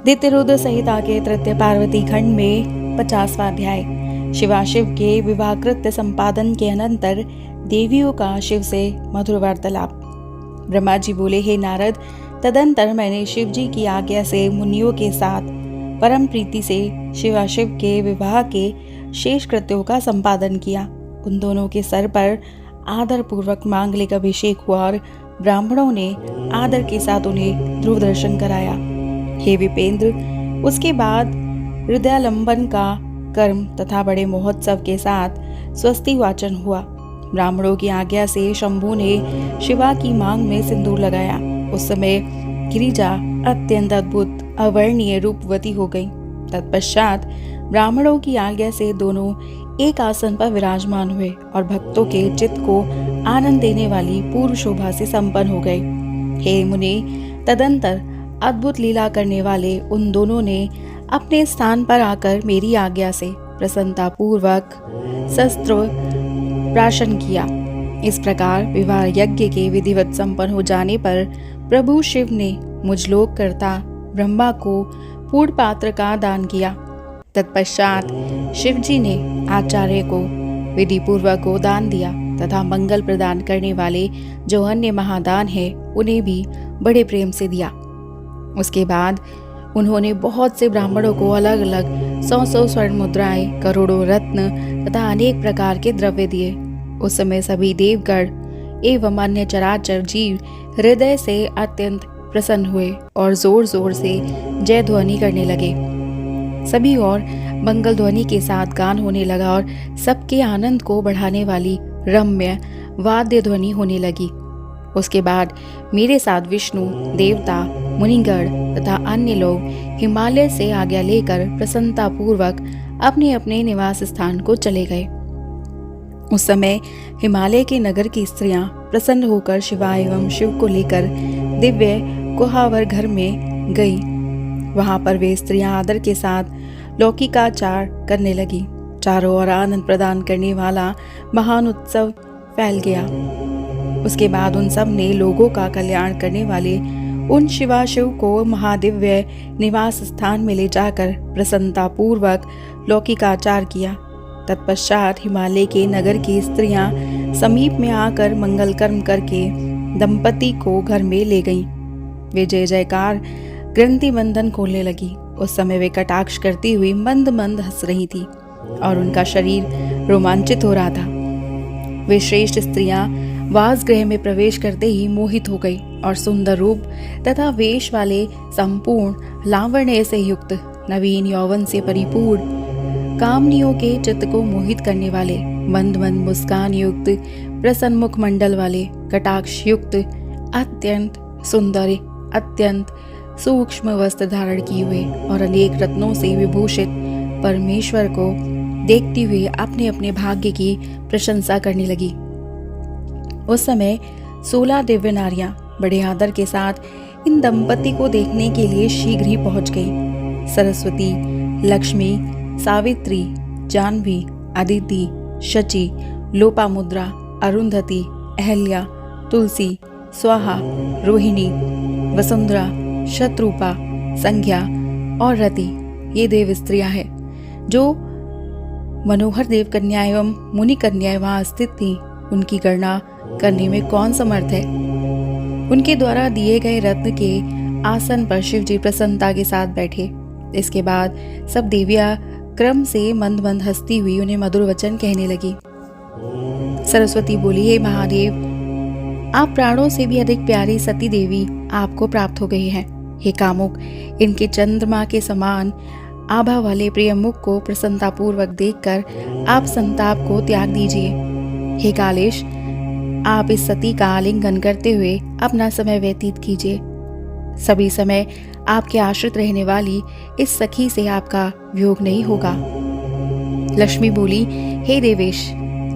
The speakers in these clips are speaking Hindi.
दैत्यरुद्र सहित आगे तृतीय पार्वती खंड में 50वां अध्याय। शिवाशिव के विवाह कृत्य संपादन के अनंतर देवियों का शिव से मधुर वार्तालाप। ब्रह्मा जी बोले, हे नारद, तदंतर मैंने शिव जी की आज्ञा से मुनियों के साथ परम प्रीति से शिवाशिव के विवाह के शेष कृत्यों का संपादन किया। उन दोनों के सर पर आदर पूर्वक मांगलिक अभिषेक हुआ और ब्राह्मणों ने आदर के साथ उन्हें ध्रुव दर्शन कराया। हे विपेंद्र, उसके बाद हृदयालंबन का कर्म तथा बड़े महोत्सव के साथ स्वस्ति वाचन हुआ। ब्राह्मणों की आज्ञा से शंभु ने शिवा की मांग में सिंदूर लगाया। उस समय गिरिजा अत्यंत अद्भुत अवर्णीय रूपवती हो गई। तत्पश्चात ब्राह्मणों की आज्ञा से दोनों एक आसन पर विराजमान हुए और भक्तों के चित्त को आनंद देने वाली पूर्व शोभा से संपन्न हो गए। हे मुनि, तदंतर अद्भुत लीला करने वाले उन दोनों ने अपने स्थान पर आकर मेरी आज्ञा से प्रसन्नता पूर्वक शस्त्र प्राशन किया। इस प्रकार विवाह यज्ञ के विधिवत संपन्न हो जाने पर प्रभु शिव ने मुझ लोक कर्ता ब्रह्मा को पूर्ण पात्र का दान किया। तत्पश्चात शिव जी ने आचार्य को विधि पूर्वक गोदान दिया तथा मंगल प्रदान करने वाले जो अन्य महादान है उन्हें भी बड़े प्रेम से दिया। उसके बाद उन्होंने बहुत से ब्राह्मणों को अलग अलग 100 स्वर्ण मुद्राएं, करोड़ों रत्न तथा अनेक प्रकार के द्रव्य दिए। उस समय सभी देवगण एवं अन्य चराचर जीव हृदय से अत्यंत प्रसन्न हुए और जोर जोर से जय ध्वनि करने लगे। सभी और मंगल ध्वनि के साथ गान होने लगा और सबके आनंद को बढ़ाने वाली रम्य वाद्य ध्वनि होने लगी। उसके बाद मेरे साथ विष्णु, देवता, मुनिगण तथा अन्य लोग हिमालय से आज्ञा लेकर प्रसन्नता पूर्वक अपने अपने निवास स्थान को चले गए। उस समय हिमालय के नगर की स्त्रियां प्रसन्न होकर शिवा एवं शिव को लेकर दिव्य कुहावर घर में गई। वहां पर वे स्त्रियां आदर के साथ लौकिकाचार करने लगी। चारों ओर आनंद प्रदान करने वाला महान उत्सव फैल गया। उसके बाद उन सब ने लोगों का कल्याण करने वाले उन शिवाशिव को महादिव्य निवास स्थान में ले जाकर प्रसन्नता पूर्वक लौकिकाचार किया। तत्पश्चात हिमालय के नगर की स्त्रियां समीप में आकर मंगल कर्म करके दंपति को घर में ले गईं। वे जय जयकार ग्रंथि बंधन खोलने लगी। उस समय वे कटाक्ष करती हुई मंद मंद हंस रही थी और उनका शरीर रोमांचित हो रहा था। वे श्रेष्ठ स्त्रियां वासगृह में प्रवेश करते ही मोहित हो गई और सुंदर रूप तथा वेश वाले संपूर्ण लावण्य से युक्त नवीन यौवन से परिपूर्ण कामनियों के चित्त को मोहित करने वाले मंद मंद मुस्कान युक्त प्रसन्न मुख मंडल वाले कटाक्ष युक्त अत्यंत सुंदर अत्यंत सूक्ष्म वस्त्र धारण किए हुए और अनेक रत्नों से विभूषित परमेश्वर को देखती हुई अपने अपने भाग्य की प्रशंसा करने लगी। उस समय 16 दिव्य नारियां बड़े आदर के साथ इन दंपति को देखने के लिए शीघ्र ही पहुंच गई। सरस्वती, लक्ष्मी, सावित्री, जाह्नवी, अदिति, शची, लोपामुद्रा, अरुंधति, अहल्या, तुलसी, स्वाहा, रोहिणी, वसुंधरा, शत्रुपा, संज्ञा और रति ये देव स्त्रियां हैं जो मनोहर देव कन्या एवं मुनि कन्या वहां स्थित थी। उनकी गणना करने में कौन समर्थ है। उनके द्वारा दिए गए रत्न के आसन पर शिव जी प्रसन्नता के साथ बैठे। इसके बाद सब देवियां क्रम से मंद मंद हंसती हुई उन्हें मधुर वचन कहने लगी। सरस्वती बोली, हे महादेव, आप प्राणों से भी अधिक प्यारी सती देवी आपको प्राप्त हो गई है। हे कामुक, इनके चंद्रमा के समान आभा वाले प्रिय मुख को प्रसन्नता पूर्वक देखकर आप संताप को त्याग दीजिए। हे कालेश, आप इस सती का आलिंगन करते हुए अपना समय व्यतीत कीजिए। सभी समय आपके आश्रित रहने वाली इस सखी से आपका वियोग नहीं होगा। लक्ष्मी बोली, हे देवेश,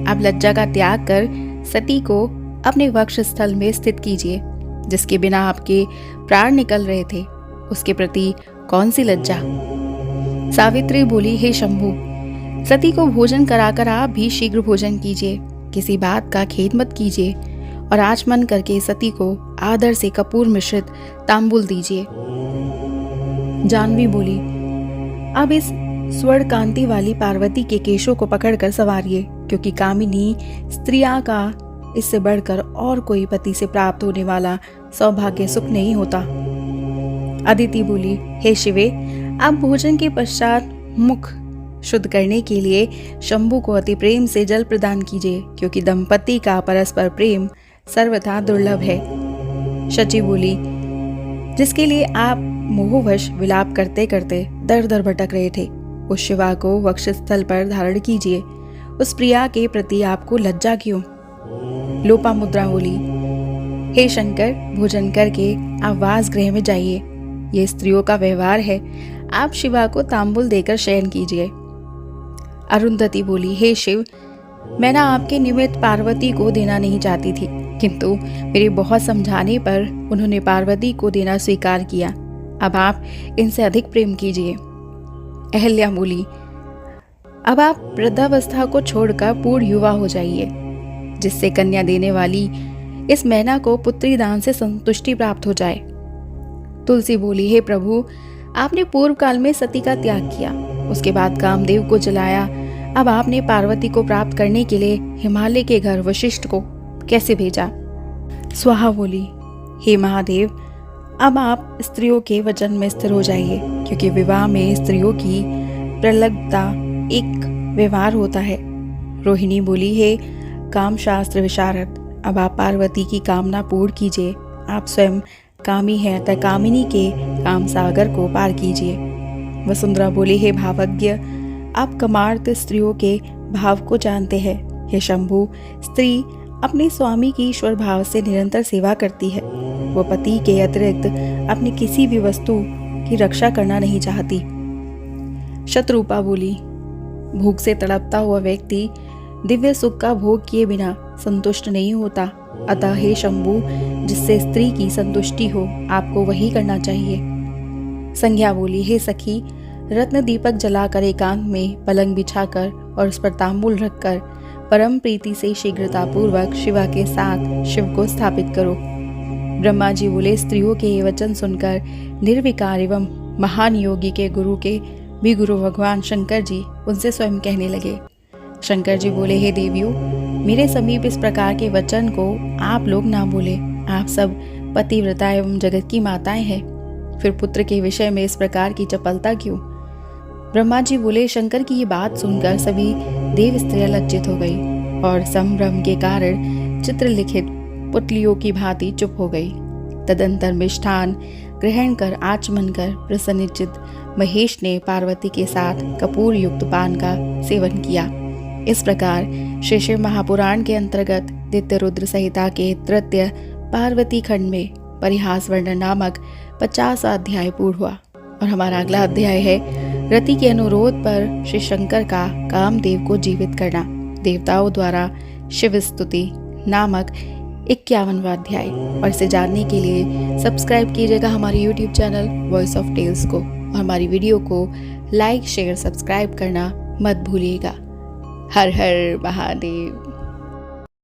आप लज्जा का त्याग कर सती को अपने वक्ष स्थल में स्थित कीजिए। जिसके बिना आपके प्राण निकल रहे थे उसके प्रति कौन सी लज्जा। सावित्री बोली, हे शंभु, सती को भोजन कराकर आप भी शीघ्र भोजन कीजिए। किसी बात का खेद मत कीजिए और आचमन करके सती को आदर से कपूर मिश्रित तांबुल दीजिए। जानवी बोली, अब इस स्वर्ण कांति वाली पार्वती के केशों को पकड़कर संवारिए, क्योंकि कामिनी स्त्रियां का इससे बढ़कर और कोई पति से प्राप्त होने वाला सौभाग्य सुख नहीं होता। अदिति बोली, हे शिवे, आप भोजन के पश्चात मुख शुद्ध करने के लिए शंभु को अति प्रेम से जल प्रदान कीजिए, क्योंकि दंपति का परस्पर प्रेम सर्वथा दुर्लभ है। शची बोली, जिसके लिए आप मोहवश विलाप करते करते दर दर भटक रहे थे, उस शिवा को वक्षस्थल पर धारण कीजिए। उस प्रिया के प्रति आपको लज्जा क्यों? लोपामुद्रा बोली, हे शंकर, भोजन करके आप वास गृह में जाइए। ये स्त्रियों का व्यवहार है, आप शिवा को तांबुल देकर शयन कीजिए। अरुंधति बोली, हे शिव, मैं ना आपके निमित्त पार्वती को देना नहीं चाहती थी, किंतु मेरे बहुत समझाने पर उन्होंने पार्वती को देना स्वीकार किया। अब आप इनसे अधिक प्रेम कीजिए। अहल्या बोली, अब आप वृद्धावस्था को छोड़कर पूर्ण युवा हो जाइए, जिससे कन्या देने वाली इस मैना को पुत्री दान से संतुष्टि प्राप्त हो जाए। तुलसी बोली, हे प्रभु, आपने पूर्व काल में सती का त्याग किया, उसके बाद कामदेव को जलाया, अब आपने पार्वती को प्राप्त करने के लिए हिमालय के घर वशिष्ठ को कैसे भेजा? स्वाहा बोली, हे महादेव, अब आप स्त्रियों के वचन में स्थिर हो जाइए, क्योंकि विवाह में स्त्रियों की प्रलग्नता एक व्यवहार होता है। रोहिणी बोली, हे काम शास्त्र विशारद, अब आप पार्वती की कामना पूर्ण कीजिए। आप स्वयं कामी हैं, अतः कामिनी के काम सागर को पार कीजिए। वसुंधरा बोली, हे भावज्ञ, आप कमार्त स्त्रियों के भाव को जानते हैं। हे शंभु, स्त्री अपने स्वामी की ईश्वर भाव से निरंतर सेवा करती है। वो पति के अतिरिक्त अपनी किसी भी वस्तु की रक्षा करना नहीं चाहती। शत्रुपा बोली, भूख से तड़पता हुआ व्यक्ति दिव्य सुख का भोग किए बिना संतुष्ट नहीं होता, अतः हे शंभु, जिससे स्त्री की संतुष्टि हो, आपको वही करना चाहिए। संज्ञा बोली, हे सखी, रत्न दीपक जलाकर एकांत में पलंग बिछाकर और उस पर तांबूल रखकर परम प्रीति से शीघ्रतापूर्वक शिवा के साथ शिव को स्थापित करो। ब्रह्मा जी बोले, स्त्रियों के ये वचन सुनकर निर्विकार एवं महान योगी के गुरु के भी गुरु भगवान शंकर जी उनसे स्वयं कहने लगे। शंकर जी बोले, हे देवियों, मेरे समीप इस प्रकार के वचन को आप लोग ना बोले। आप सब पतिव्रता एवं जगत की माताएं हैं, फिर पुत्र के विषय में इस प्रकार की चपलता क्यों? ब्रह्मा जी बोले, शंकर की ये बात सुनकर सभी देव स्त्रियां लज्जित हो गई और संभ्रम के कारण चित्रलिखित पुतलियों की भांति चुप हो गई। तदंतर मिष्ठान ग्रहण कर आचमन कर प्रसन्नचित महेश ने पार्वती के साथ कपूर युक्त पान का सेवन किया। इस प्रकार श्री शिव महापुराण के अंतर्गत दित्य रुद्र संहिता के तृतीय पार्वती खंड में परिहास वर्णन नामक 50वां अध्याय पूर्ण हुआ और हमारा अगला अध्याय है रति के अनुरोध पर श्री शंकर का कामदेव को जीवित करना, देवताओं द्वारा शिव स्तुति नामक 51वां अध्याय। और इसे जानने के लिए सब्सक्राइब कीजिएगा हमारे YouTube channel Voice of Tales को और हमारी वीडियो को लाइक शेयर सब्सक्राइब करना मत भूलिएगा। हर हर महादेव।